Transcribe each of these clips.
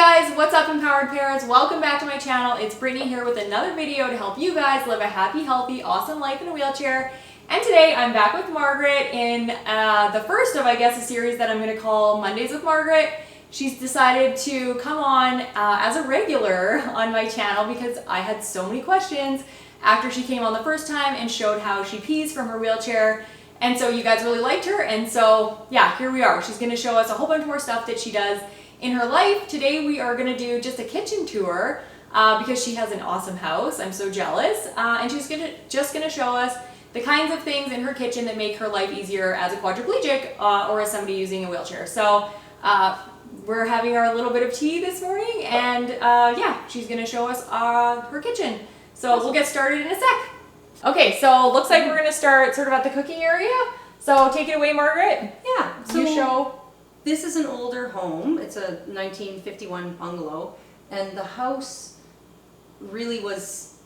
guys, what's up empowered parents? Welcome back to my channel. It's Brittany here with another video to help you guys live a happy, healthy, awesome life in a wheelchair. And today I'm back with Margaret in the first of, I guess, a series that I'm going to call Mondays with Margaret. She's decided to come on as a regular on my channel because I had so many questions after she came on the first time and showed how she pees from her wheelchair. And so you guys really liked her, and so yeah, here we are. She's going to show us a whole bunch more stuff that she does in her life. Today we are going to do just a kitchen tour because she has an awesome house. I'm so jealous. And she's just going to show us the kinds of things in her kitchen that make her life easier as a quadriplegic or as somebody using a wheelchair. So we're having our little bit of tea this morning, and yeah, she's going to show us her kitchen. So we'll get started in a sec. Okay, so looks like we're going to start sort of at the cooking area. So take it away, Margaret. Yeah. So you show. This is an older home. It's a 1951 bungalow, and the house really was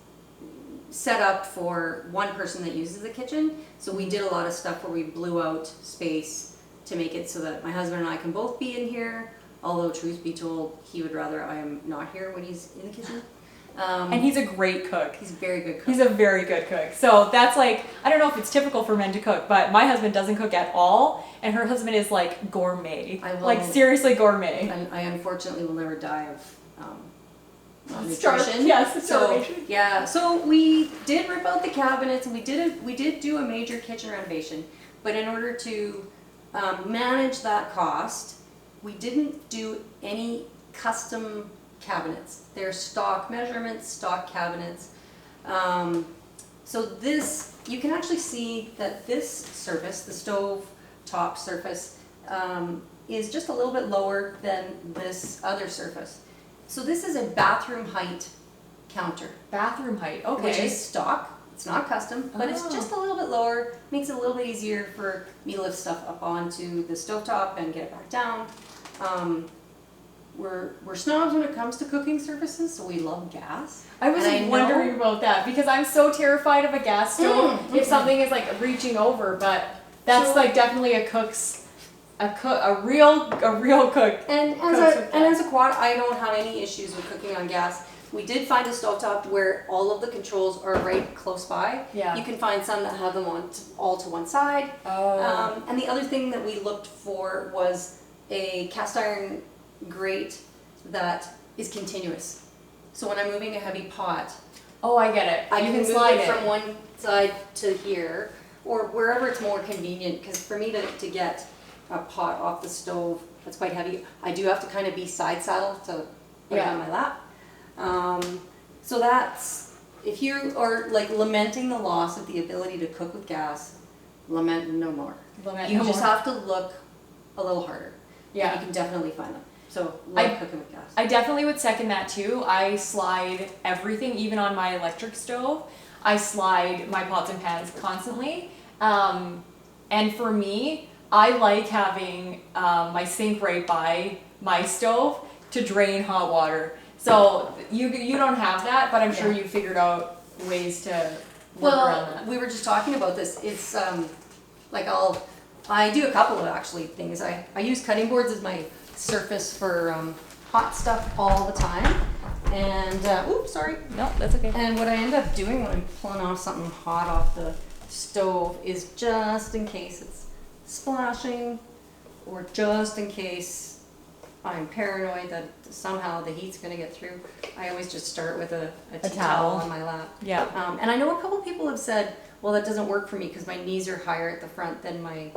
set up for one person that uses the kitchen. So we did a lot of stuff where we blew out space to make it so that my husband and I can both be in here. Although truth be told, he would rather I am not here when he's in the kitchen. And he's a great cook. He's a very good cook. He's a very good cook. So that's like, I don't know if it's typical for men to cook, but my husband doesn't cook at all, and her husband is like gourmet. Like seriously gourmet. I unfortunately will never die of nutrition. Yes, starvation. So, yeah, so we did rip out the cabinets, and we did do a major kitchen renovation, but in order to manage that cost, we didn't do any custom cabinets. They're stock measurements, stock cabinets. So this, you can actually see that this surface, the stove top surface, is just a little bit lower than this other surface. So this is a bathroom height counter. Bathroom height, okay. Which is stock. It's not custom, but it's just a little bit lower. Makes it a little bit easier for me to lift stuff up onto the stovetop and get it back down. We're snobs when it comes to cooking surfaces, so we love gas. I was wondering about that because I'm so terrified of a gas stove if something is like reaching over, but that's so, like definitely a real cook. And as a quad, I don't have any issues with cooking on gas. We did find a stovetop where all of the controls are right close by. Yeah. You can find some that have them on all to one side. Oh. And the other thing that we looked for was a cast iron grate that is continuous. So when I'm moving a heavy pot, I get it. I can move it from one side to here or wherever it's more convenient, because for me to get a pot off the stove that's quite heavy, I do have to kind of be side saddled to put it on my lap. So that's, if you are like lamenting the loss of the ability to cook with gas, lament no more. You just have to look a little harder. Yeah. And you can definitely find them. So love cooking with gas. I definitely would second that too. I slide everything, even on my electric stove. I slide my pots and pans constantly. And for me, I like having my sink right by my stove to drain hot water. So you don't have that, but I'm sure you figured out ways to work around that. We were just talking about this. It's like I do a couple of actually things. I use cutting boards as my surface for hot stuff all the time. And oops, sorry. No, that's okay. And what I end up doing when I'm pulling off something hot off the stove is, just in case it's splashing, or just in case I'm paranoid that somehow the heat's going to get through, I always just start with a tea towel on my lap. Yeah. And I know a couple people have said, well, that doesn't work for me because my knees are higher at the front than my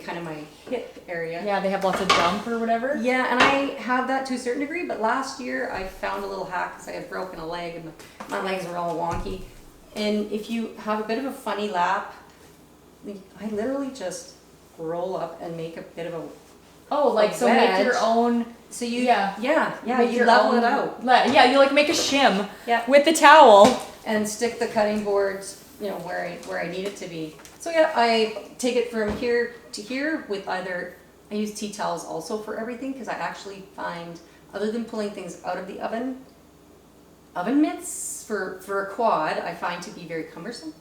kind of my hip area. Yeah, they have lots of jump or whatever. Yeah, and I have that to a certain degree, but last year I found a little hack because I had broken a leg and my legs were all wonky. And if you have a bit of a funny lap, I literally just roll up and make a bit of a so make your own. So you you level it out. You like make a shim with the towel and stick the cutting boards, where I need it to be. So yeah, I take it from here to here with I use tea towels also for everything, because I actually find, other than pulling things out of the oven mitts for a quad, I find to be very cumbersome.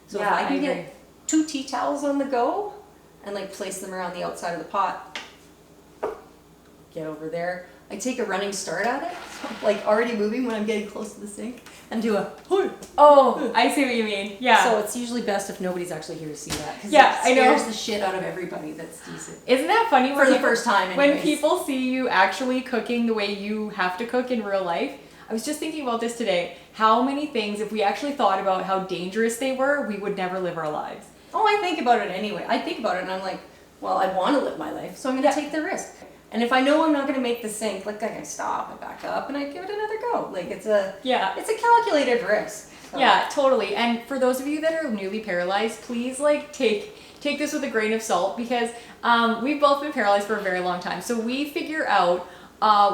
So if I can get 2 tea towels on the go and like place them around the outside of the pot, get over there. I take a running start at it, so I'm like already moving when I'm getting close to the sink, and do a Oh, I see what you mean. Yeah. So it's usually best if nobody's actually here to see that. Yeah, it I know. scares the shit out of everybody that's decent. Isn't that funny For the first time, when anyways. people see you actually cooking the way you have to cook in real life? I was just thinking about this today. How many things, if we actually thought about how dangerous they were, we would never live our lives. Oh, I think about it anyway. I think about it and I'm like, well, I want to live my life, so I'm going to take the risk. And if I know I'm not going to make the sink, like I can stop and back up and I give it another go. Like it's a calculated risk. So. Yeah, totally. And for those of you that are newly paralyzed, please like take this with a grain of salt, because we've both been paralyzed for a very long time. So we figure out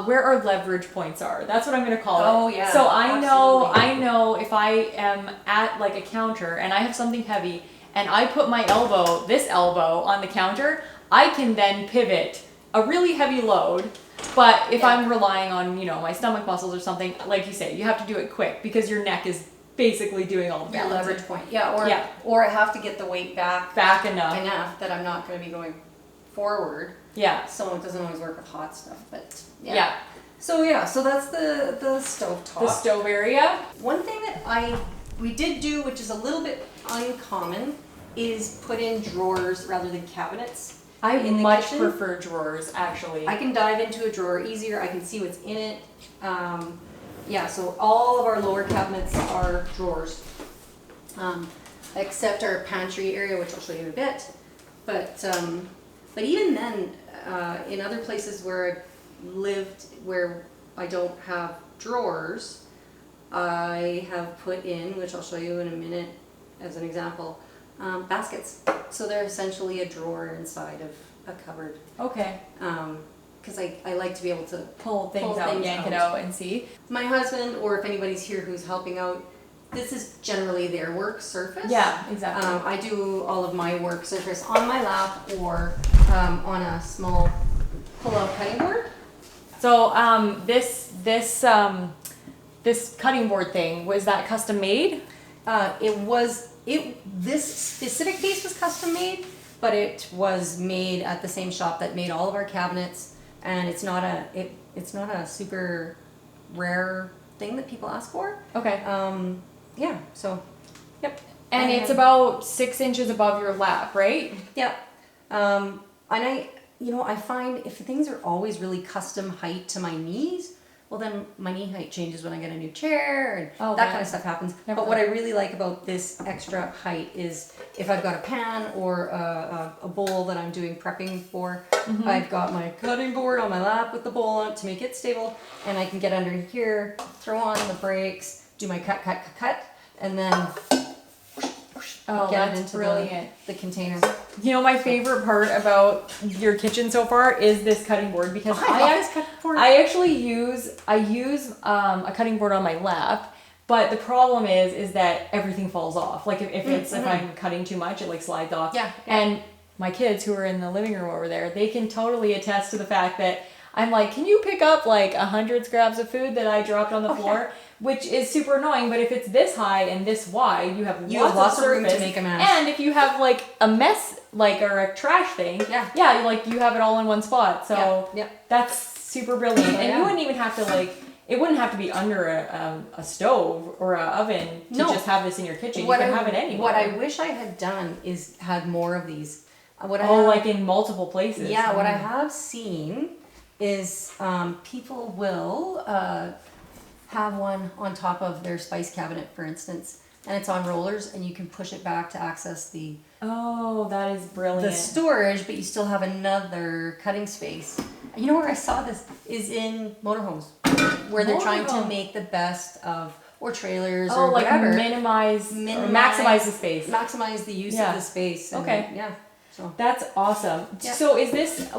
where our leverage points are. That's what I'm going to call it. Oh yeah. So I know if I am at like a counter and I have something heavy and I put my this elbow on the counter, I can then pivot a really heavy load. But if I'm relying on, my stomach muscles or something, like you say, you have to do it quick because your neck is basically doing all the your balancing. leverage point. Or I have to get the weight back enough that I'm not going to be going forward. Yeah. So it doesn't always work with hot stuff, but Yeah. So that's the stove top. The stove area. One thing that we did do, which is a little bit uncommon, is put in drawers rather than cabinets. I much prefer drawers, actually. I can dive into a drawer easier. I can see what's in it. So all of our lower cabinets are drawers, except our pantry area, which I'll show you in a bit. But even then, in other places where I've lived, where I don't have drawers, I have put in, which I'll show you in a minute as an example, baskets. So they're essentially a drawer inside of a cupboard. Okay. Because I like to be able to pull things out, yank it out, and see. My husband, or if anybody's here who's helping out, this is generally their work surface. Yeah, exactly. I do all of my work surface on my lap or on a small pull-out cutting board. So this cutting board thing, was that custom made? This specific piece was custom made, but it was made at the same shop that made all of our cabinets, and it's not a super rare thing that people ask for. Okay. Yep. And it's about 6 inches above your lap, right? Yep. And I find if things are always really custom height to my knees, well then my knee height changes when I get a new chair and that kind of stuff happens. But what I really like about this extra height is if I've got a pan or a bowl that I'm doing prepping for, I've got my cutting board on my lap with the bowl on it to make it stable, and I can get under here, throw on the brakes, do my cut, and then get it into the container. My favorite part about your kitchen so far is this cutting board, because I actually use a cutting board on my lap, but the problem is that everything falls off. Like if I'm cutting too much, it like slides off. Yeah. And my kids who are in the living room over there, they can totally attest to the fact that I'm like, can you pick up like 100 scraps of food that I dropped on the floor? Which is super annoying, but if it's this high and this wide, you have lots of room to make a mess. And if you have like a mess, or a trash thing, you have it all in one spot. So that's super brilliant. And you wouldn't even have to it wouldn't have to be under a stove or an oven to just have this in your kitchen. You can have it anywhere. What I wish I had done is had more of these. In multiple places. Yeah, what I have seen is people will have one on top of their spice cabinet, for instance, and it's on rollers, and you can push it back to access the that is brilliant. The storage, but you still have another cutting space. You know where I saw this is in motorhomes, where they're trying to make the best of, or trailers or whatever. Maximize the space. Maximize the use of the space. And so that's awesome. Yeah. So is this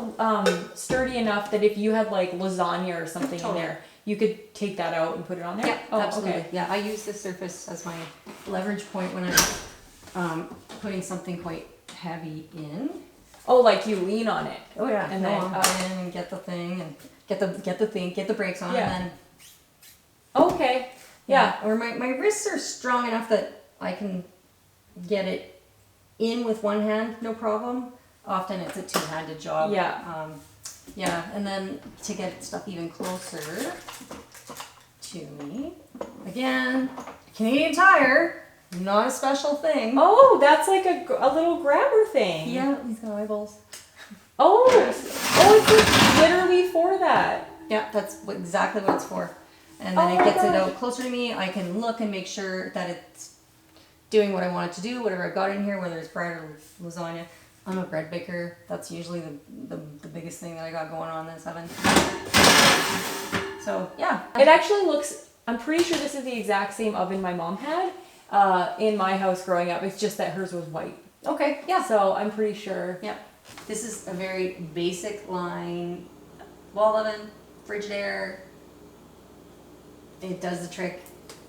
sturdy enough that if you had like lasagna or something in there, you could take that out and put it on there? Yeah, absolutely. Okay. Yeah, I use this surface as my leverage point when I'm putting something quite heavy in. Oh, like you lean on it. Oh yeah, and then in and get the thing and get the brakes on, and then. Okay. Yeah. Or my wrists are strong enough that I can get it in with one hand, no problem. Often it's a two-handed job. Yeah. Yeah, and then to get stuff even closer to me, again, Canadian Tire, not a special thing. Oh, that's like a little grabber thing. Yeah, he's got eyeballs. Oh, it's like literally for that. Yeah, that's exactly what it's for. And then it gets it out closer to me. I can look and make sure that it's doing what I want it to do, whatever I've got in here, whether it's bread or lasagna. I'm a bread baker. That's usually the biggest thing that I got going on in this oven. So, yeah. It actually looks, I'm pretty sure this is the exact same oven my mom had in my house growing up. It's just that hers was white. Okay, yeah. So I'm pretty sure. Yeah. This is a very basic line wall oven, Frigidaire. It does the trick.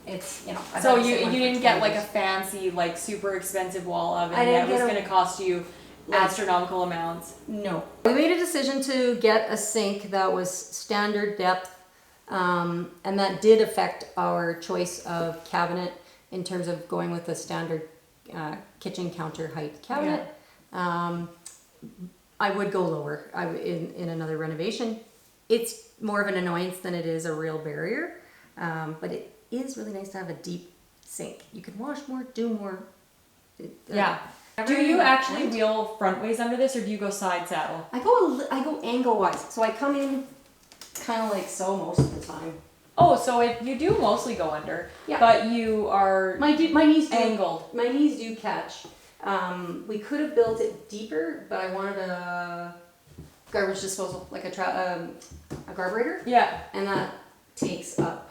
It's, you know. So you didn't get like a fancy, like super expensive wall oven that was going to cost you astronomical amounts? No. We made a decision to get a sink that was standard depth, and that did affect our choice of cabinet in terms of going with a standard kitchen counter height cabinet. Yeah. I would go lower in another renovation. It's more of an annoyance than it is a real barrier, but it is really nice to have a deep sink. You can wash more, do more. Yeah. Do you actually wheel front ways under this, or do you go side saddle? I go angle wise, so I come in kind of like so most of the time. Oh, so you do mostly go under, yeah. But you are my knees angled. My knees do catch. We could have built it deeper, but I wanted a garbage disposal, like a carburetor. Yeah. And that takes up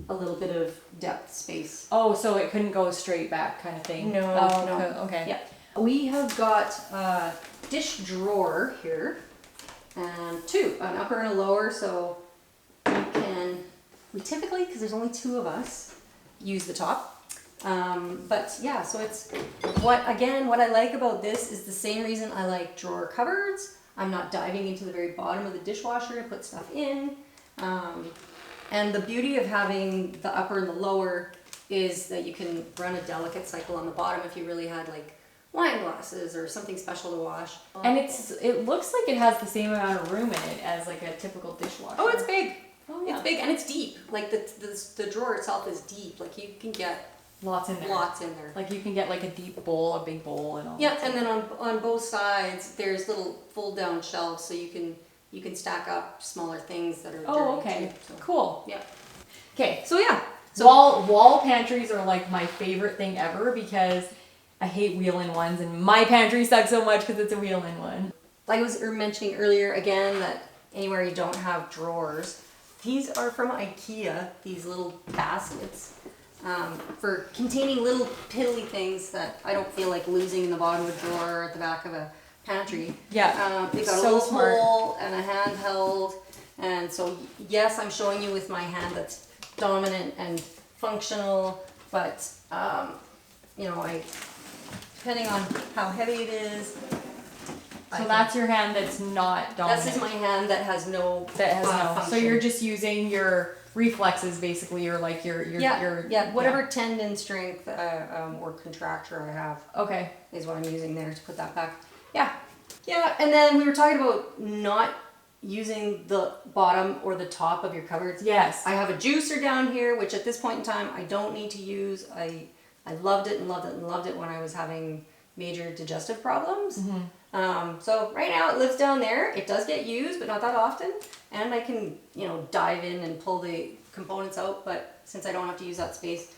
a little bit of depth space. Oh, so it couldn't go straight back kind of thing? No. Oh, no. Okay. Yeah. We have got a dish drawer here, and two, an upper and a lower, so we typically, because there's only two of us, use the top. But yeah, so it's what I like about this is the same reason I like drawer cupboards. I'm not diving into the very bottom of the dishwasher to put stuff in. And the beauty of having the upper and the lower is that you can run a delicate cycle on the bottom if you really had like wine glasses or something special to wash. And it looks like it has the same amount of room in it as like a typical dishwasher. Oh, it's big. Oh, yeah. It's big and it's deep. Like the drawer itself is deep. Like you can get lots in there. Lots in there. Like you can get like a deep bowl, a big bowl, and all. Yeah, and then on both sides there's little fold down shelves, so you can stack up smaller things that are dirty. Oh, okay. Too, so. Cool. Yeah. Okay. So yeah. So wall pantries are like my favorite thing ever because I hate wheel-in ones, and my pantry sucks so much because it's a wheel-in one. Like I was mentioning earlier, again, that anywhere you don't have drawers, these are from IKEA. These little baskets. For containing little piddly things that I don't feel like losing in the bottom of a drawer or at the back of a pantry. Yeah. They've got a little hole and a handheld, and so yes, I'm showing you with my hand that's dominant and functional, but you know, depending on how heavy it is. So that's your hand that's not dominant. This is my hand that has no function. So you're just using your reflexes basically, or like your whatever tendon strength or contracture I have. Okay. Is what I'm using there to put that back. Yeah. Yeah, and then we were talking about not using the bottom or the top of your cupboards. Yes. I have a juicer down here, which at this point in time I don't need to use. I loved it and loved it and loved it when I was having major digestive problems. Mm-hmm. So right now it lives down there. It does get used, but not that often. And I can, you know, dive in and pull the components out. But since I don't have to use that space,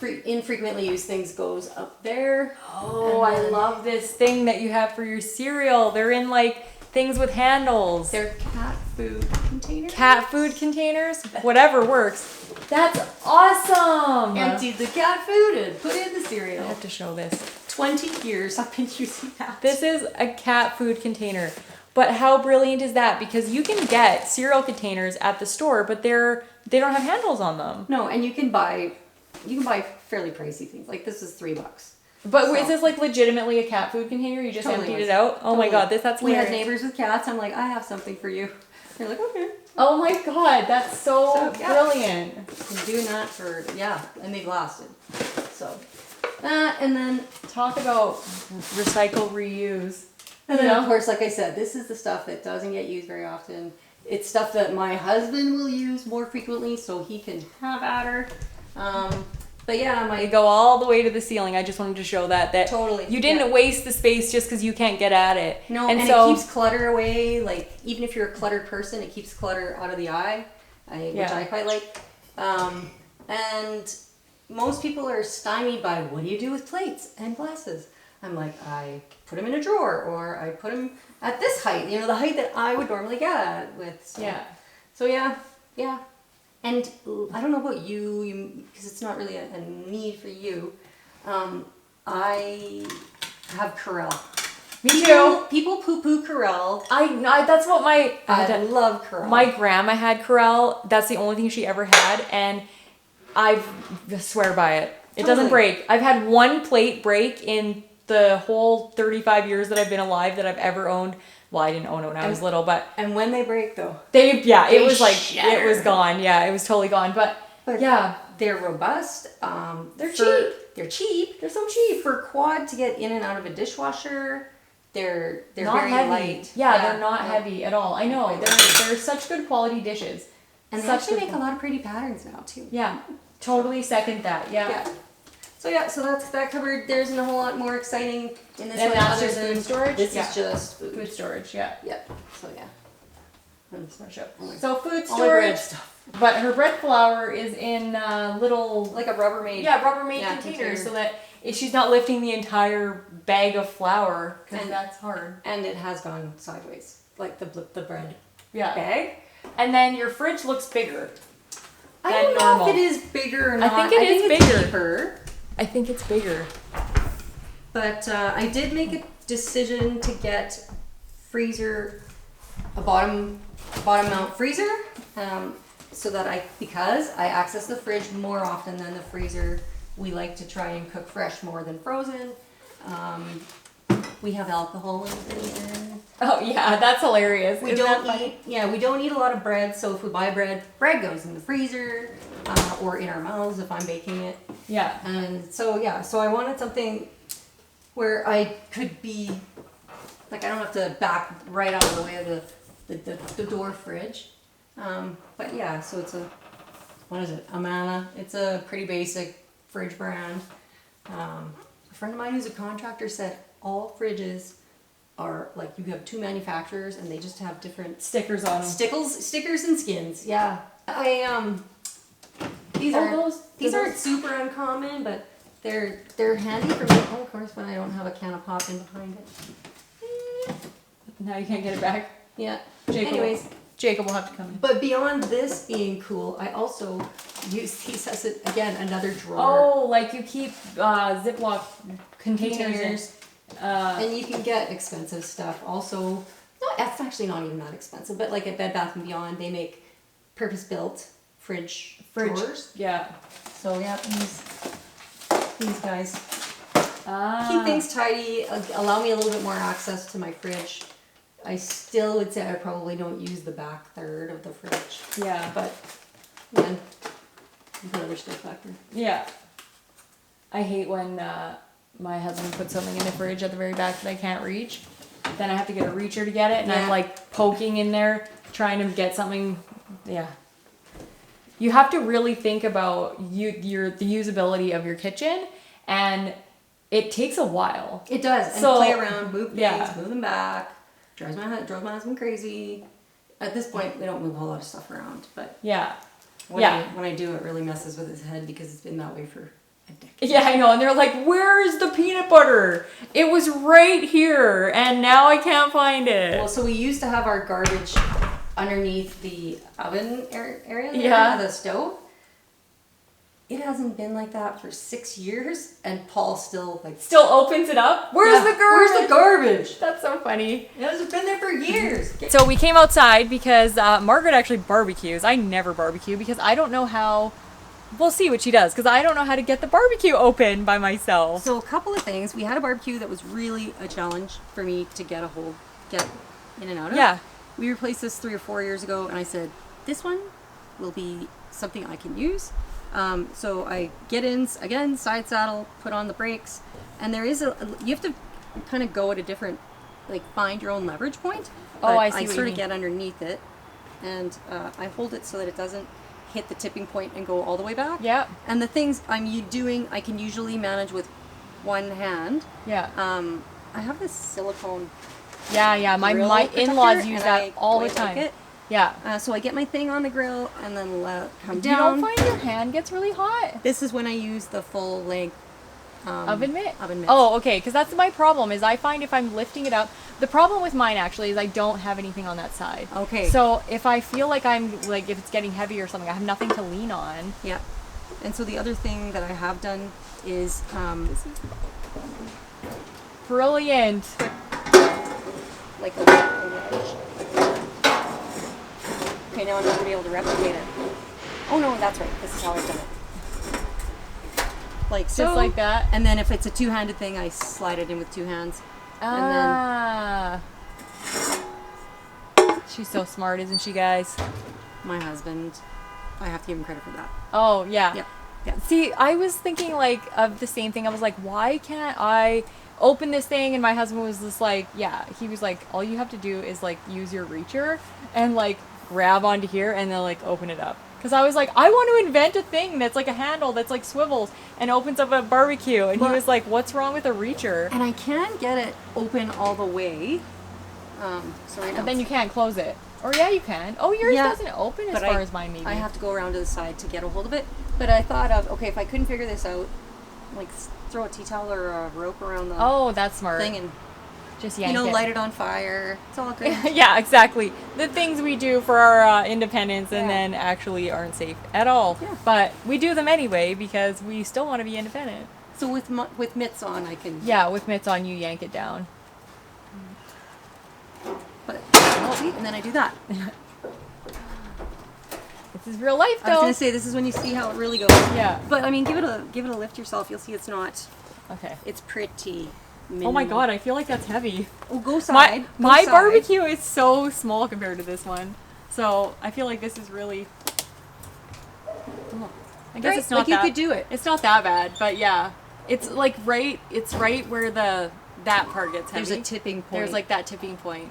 infrequently used things goes up there. Oh, I love this thing that you have for your cereal. They're in like things with handles. They're cat food containers. Cat food containers? Whatever works. That's awesome. Emptied the cat food and put in the cereal. I have to show this. 20 years I've been using that. This is a cat food container. But how brilliant is that? Because you can get cereal containers at the store, but they don't have handles on them. No, and you can buy fairly pricey things. Like this is $3. But is this like legitimately a cat food container? You just emptied it out? Oh my god, that's hilarious. We had neighbors with cats. I'm like, I have something for you. They're like, okay. Oh my god, that's so brilliant. Been doing that for, and they've lasted. So that, and then talk about recycle, reuse. And then, of course, like I said, this is the stuff that doesn't get used very often. It's stuff that my husband will use more frequently, so he can have at her. But yeah, You go all the way to the ceiling. I just wanted to show that totally, you didn't waste the space just because you can't get at it. No, and so, it keeps clutter away. Like, even if you're a cluttered person, it keeps clutter out of the eye, which I quite like. And most people are stymied by, what do you do with plates and glasses? I'm like, I put them in a drawer, or I put them at this height, you know, the height that I would normally get at with. So yeah. And I don't know about you, because it's not really a need for you. I have Corelle. Me too. People poo-poo Corelle. That's what I love Corelle. My grandma had Corelle. That's the only thing she ever had, and I swear by it. It doesn't break. I've had one plate break in the whole 35 years that I've been alive that I've ever owned. Well, I didn't own it when I was little, but... And when they break, though? It was like, shatter. It was gone. Yeah, it was totally gone. But yeah. They're robust. They're cheap. They're cheap. They're so cheap. For quad to get in and out of a dishwasher, they're not very heavy. light. Yeah, they're not heavy at all. I know. They're such good quality dishes. And they actually make a lot of pretty patterns now, too. Yeah. Totally second that. Yeah. So that's that covered. There isn't a whole lot more exciting in this and one. That's just food storage? This is just food storage, yeah. Yep. So yeah. So food storage stuff. But her bread flour is in little... Like a Rubbermaid. Yeah, Rubbermaid containers, so that she's not lifting the entire bag of flour, because that's hard. And it has gone sideways, like the bread bag. And then your fridge looks bigger. I don't know if it is bigger or not. I think it is bigger. Deeper. I think it's bigger. But I did make a decision to get a bottom mount freezer, so that because I access the fridge more often than the freezer. We like to try and cook fresh more than frozen. We have alcohol in the freezer. Oh yeah, that's hilarious. We don't eat a lot of bread, so if we buy bread goes in the freezer, or in our mouths if I'm baking it. Yeah. And so I wanted something where I could be, like, I don't have to back right out of the way of the door fridge. But yeah, so it's what is it? Amana. It's a pretty basic fridge brand. A friend of mine who's a contractor said all fridges are like, you have two manufacturers and they just have different stickers on them. Stickers and skins. Yeah. These aren't super uncommon, but they're handy for me. Oh, of course, when I don't have a can of pop in behind it. Now you can't get it back. Yeah. Jacob will have to come in. But beyond this being cool, I also use these as another drawer. Oh, like you keep Ziploc containers. And you can get expensive stuff. Also, that's actually not even that expensive, but like at Bed Bath & Beyond, they make purpose-built fridge drawers. Yeah. So yeah, these guys keep things tidy, allow me a little bit more access to my fridge. I still would say I probably don't use the back third of the fridge. Yeah. But then there's other stuff back there. Yeah. I hate when my husband puts something in the fridge at the very back that I can't reach. Then I have to get a reacher to get it, and I'm like poking in there trying to get something. Yeah. You have to really think about the usability of your kitchen, and it takes a while. It does. And play around, move things, move them back. Drives my husband crazy. At this point, we don't move a whole lot of stuff around, but when I do, it really messes with his head because it's been that way for a decade. Yeah, I know. And they're like, "Where is the peanut butter? It was right here, and now I can't find it." Well, so we used to have our garbage underneath the oven area, the stove. It hasn't been like that for 6 years, and Paul still opens it up. Where's the garbage? Where's the garbage? That's so funny. It hasn't been there for years. So we came outside because Margaret actually barbecues. I never barbecue because I don't know how. We'll see what she does, because I don't know how to get the barbecue open by myself. So a couple of things. We had a barbecue that was really a challenge for me to get in and out of. Yeah. We replaced this 3 or 4 years ago, and I said, this one will be something I can use. So I get in, again, side saddle, put on the brakes, and you have to kind of go at a different like find your own leverage point. Oh, But I see I what you sort mean. of get underneath it, and I hold it so that it doesn't hit the tipping point and go all the way back. Yep. And the things doing, I can usually manage with one hand. Yeah. I have this silicone. Yeah. My grill in-laws protector, use and that I all the quite like time. it. Yeah. So I get my thing on the grill and then let it come You down. don't find your hand gets really hot? This is when I use the full length Oven mitt? Oven mitt. Oh, okay, because that's my problem is I find if I'm lifting it up, the problem with mine actually is I don't have anything on that side. Okay. So if I feel like if it's getting heavy or something, I have nothing to lean on. Yeah. And so the other thing that I have done is This is brilliant. like a wedge. Okay, now I'm not going to be able to replicate it. Oh no, that's right. This is how I've done it. Like so. Just like that. And then if it's a two-handed thing, I slide it in with two hands. Ah. She's so smart, isn't she, guys? My husband, I have to give him credit for that. Oh, yeah. Yeah. Yeah. See, I was thinking like of the same thing. I was like, why can't I open this thing? And my husband was just like, yeah, he was like, all you have to do is like use your reacher and like grab onto here and then like open it up. Because I was like, I want to invent a thing that's like a handle that's like swivels and opens up a barbecue. And he was like, what's wrong with a reacher? And I can get it open all the way. Sorry. And then you can't close it. Or yeah, you can. Oh, yours doesn't open as far as mine maybe. I have to go around to the side to get a hold of it. But I thought of, okay, if I couldn't figure this out, like throw a tea towel or a rope around the Oh, that's smart. thing and just yank it. light it on fire. It's all good. Yeah, exactly. The things we do for our independence and then actually aren't safe at all. Yeah. But we do them anyway because we still want to be independent. So with mitts on, I can. Yeah, with mitts on, you yank it down. But see, and then I do that. This is real life, though. I was gonna say this is when you see how it really goes. Yeah. But I mean, give it a lift yourself. You'll see it's not. Okay. It's pretty. Minimal. Oh my god, I feel like that's heavy. Oh, go side. My barbecue is so small compared to this one. So I feel like this is really. I guess it's not like that. you could do it. It's not that bad, but yeah, it's like right. It's right where that part gets heavy. There's a tipping point. There's like that tipping point.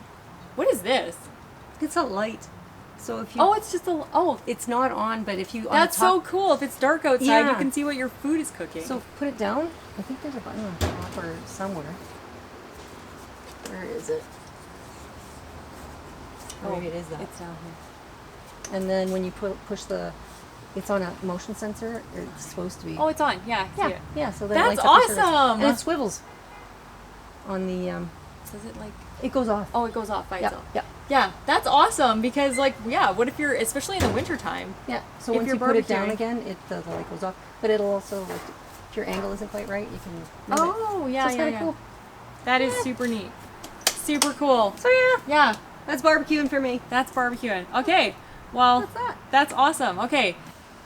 What is this? It's a light. So if you. Oh, it's just a. Oh, It's not on, but if you. that's so cool. If it's dark outside, you Yeah. can see what your food is cooking. So put it down. I think there's a button on top or somewhere. Where is it? Oh, maybe it is that. It's down here. And then when you push the, it's on a motion sensor. It's supposed to be. Oh, it's on. Yeah. I see yeah, it. yeah. So then That's it lights up your service. awesome! And it swivels. On the Does it like? it goes off. Oh, it goes off by Yeah, itself. yeah, Yeah, that's awesome because like what if you're especially in the winter time? yeah. So If once you're you put it down barbecuing. again, the light goes off. But it'll also, like, if your angle isn't quite right, you can move it. Oh, So yeah, it's yeah, kinda yeah. cool. That is super neat. Super cool. So yeah, Yeah, that's barbecuing for me. that's barbecuing. Okay. Well, That's that. that's awesome. Okay.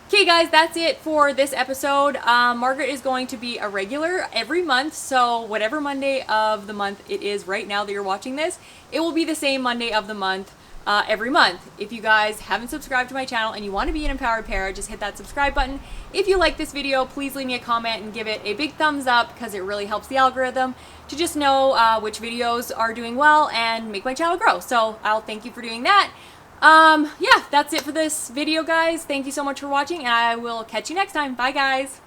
Okay, guys, that's it for this episode. Margaret is going to be a regular every month, so whatever Monday of the month it is right now that you're watching this, it will be the same Monday of the month every month. If you guys haven't subscribed to my channel and you want to be an empowered para, just hit that subscribe button. If you like this video, please leave me a comment and give it a big thumbs up because it really helps the algorithm to just know which videos are doing well and make my channel grow. So I'll thank you for doing that. Yeah, that's it for this video, guys. Thank you so much for watching, and I will catch you next time. Bye, guys.